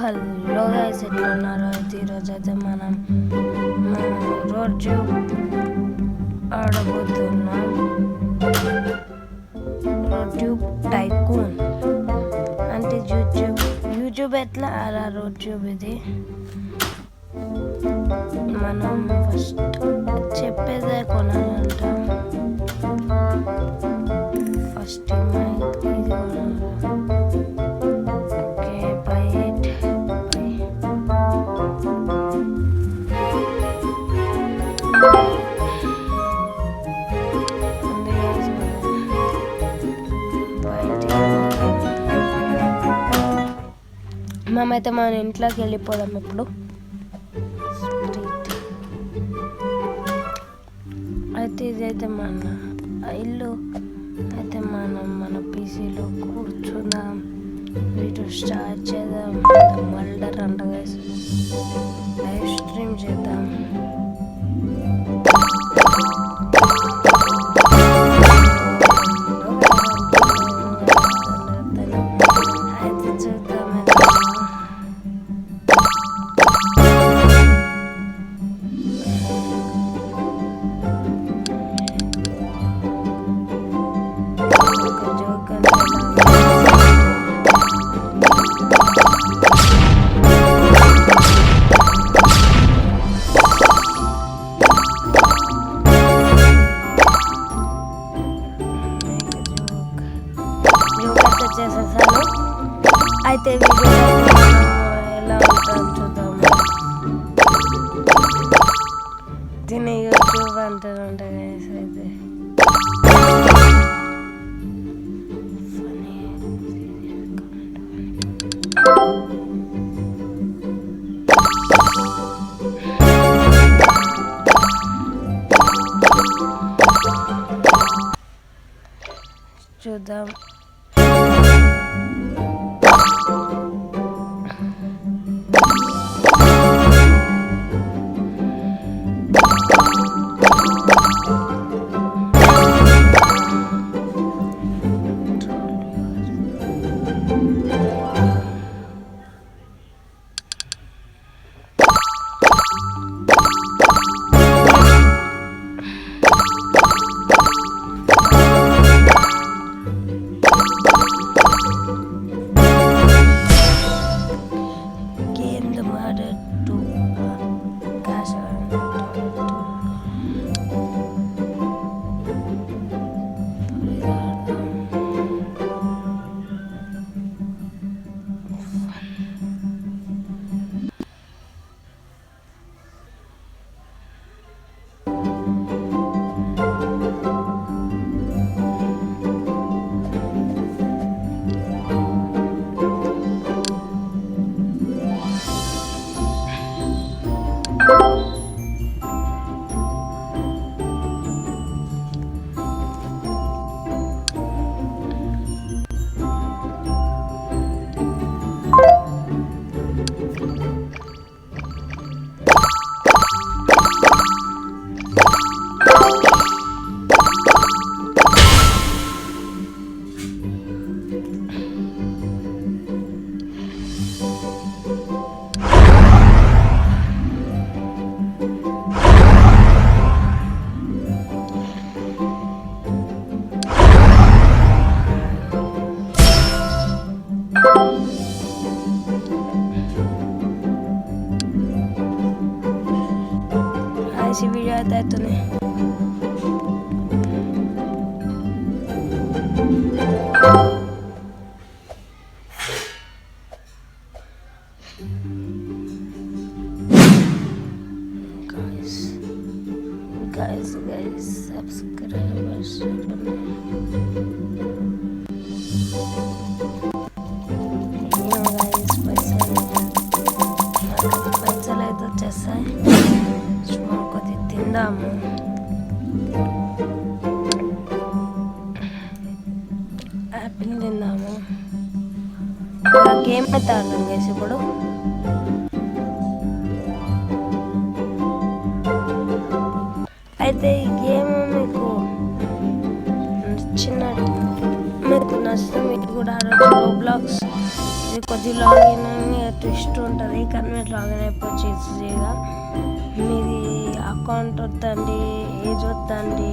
Hello guys, ఎట్లున్నారు? అయితే ఈరోజు అయితే మనం రోజు ఆడబోతున్నాం యూట్యూబ్ టైకూన్. అంటే యూట్యూబ్ ఎట్లా అలా యూట్యూబ్ ఇది మనం ఫస్ట్ చెప్పేదే కొనాలంట. ఫస్ట్ ఇది కొనాలి. మేమైతే మన ఇంట్లోకి వెళ్ళిపోదాం. ఇప్పుడు అయితే ఇదైతే మన ఇల్లు. అయితే మనం మన పీసీలో కూర్చుందాం, వీడియో స్టార్ట్ చేద్దాం. మల్డర్ అంట గైస్, లైవ్ స్ట్రీమ్ చేద్దాం. చేసేసాను. అయితే వీడియో ఎలా ఉంటుందో చూద్దాము. దీన్ని యూట్యూబ్ అంటారంట గైస్. అయితే చూద్దాం. ऐसी वीडियो आता है तुम्हें guys subscribers పైసలు అయితే వచ్చేస్తాయి. కొద్ది తిందాము. యాపిల్ తిందాము. గేమ్ అయితే ఆడదాం గైస్. ఇప్పుడు అయితే ఈ గేమ్ మీకు నచ్చితే మీరు కూడా ఆడచ్చు. రోబ్లాక్స్ ఇది కొద్ది లాగిన్ అని ట్విస్ట్ ఉంటుంది, కానీ మీరు లాగిన్ అయిపోవచ్చు ఈజీగా. మీది అకౌంట్ వద్దండి, ఏజ్ వద్దండి,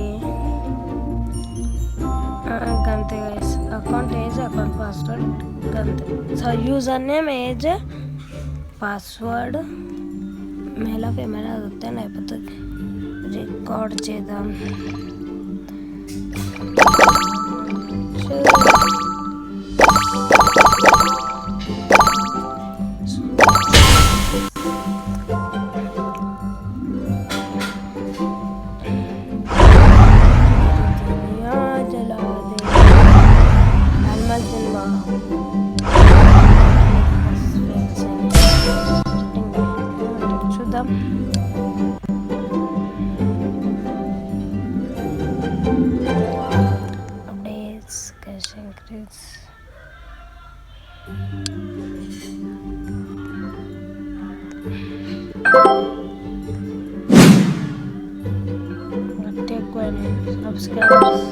గంతే guys. Account age, account password గంతే. So user name, age, password, male female వస్తే అయిపోతుంది. రికార్డ్ చేద్దాం. చూద్దాం. Updates, cash increase. సబ్స్క్రైబర్స్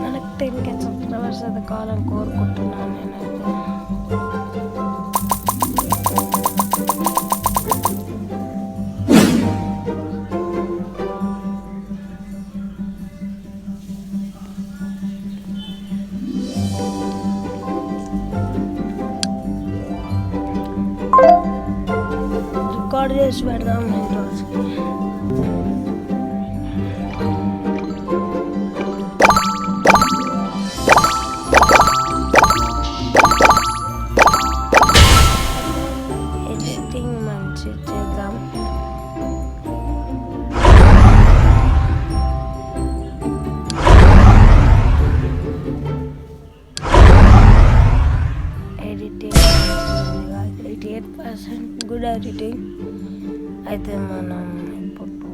మనకు 10K సబ్స్క్రైబర్స్ అయితే కావాలని కోరుకుంటున్నాను నేనైతే. రికార్డ్ చేసి పెడదాం ఈ రోజుకి. ఎడిటింగ్ మంచి చేద్దాం. Editing 88% good editing. అయితే మనం ఇప్పుడు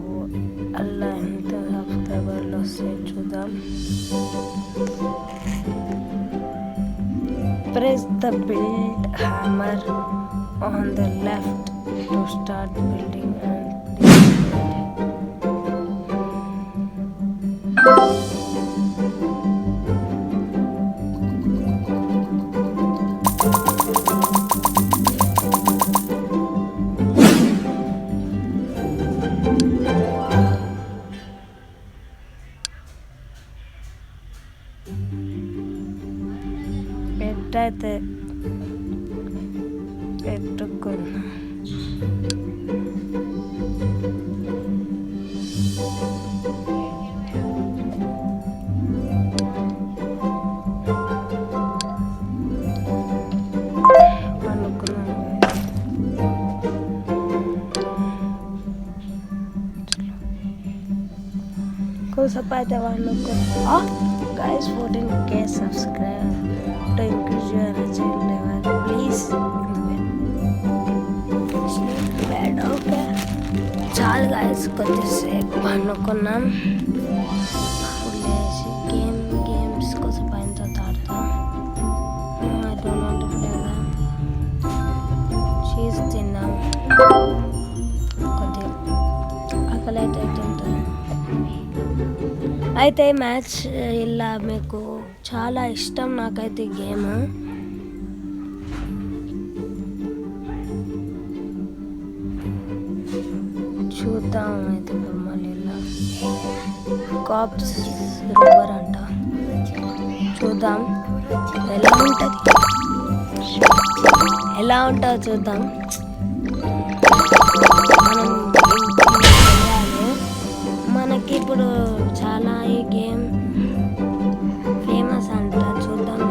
అలా ఎంత సబ్స్క్రైబర్లు వస్తే చూద్దాం. Press the build hammer on the left to start building and పెట్టయితే పెట్టుకున్నా. Support the one guys, 14K subscribe to increase your energy level, please. Bad, okay. Chal guys, కొద్దిసేపు అనుకున్నాం. లేచి games కోసం పైన ఆడతాం. I don't want to play that. Cheese తిన్నాం. కొద్దిగా ఆకలి అయితే తింటాం. అయితే మ్యాచ్ ఇలా మీకు చాలా ఇష్టం నాకైతే గేమ్. చూద్దాం. అయితే ఇప్పుడు మళ్ళీ ఇలా కాప్స్ రోవర్ అంట. చూద్దాం ఎలా ఉంటుందో చూద్దాం. మనం మనకి ఇప్పుడు చాలా ఈ గేమ్ ఫేమస్ అంట. చూద్దాం.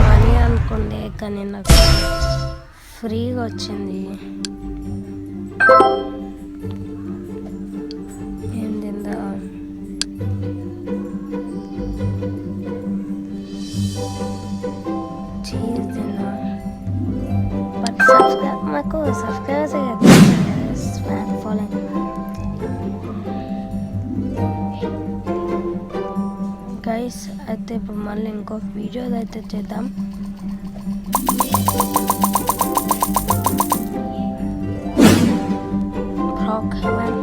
మనీ అనుకోండి, కానీ నాకు ఫ్రీగా వచ్చింది. ఏం తిందా చీజ్ తిందా. బట్ మాకు సబ్స్క్రైబర్స్ ఫాలోయింగ్. గైస్ అయితే ఇప్పుడు మళ్ళీ ఇంకో వీడియో అయితే చేద్దాం. Rock Heaven.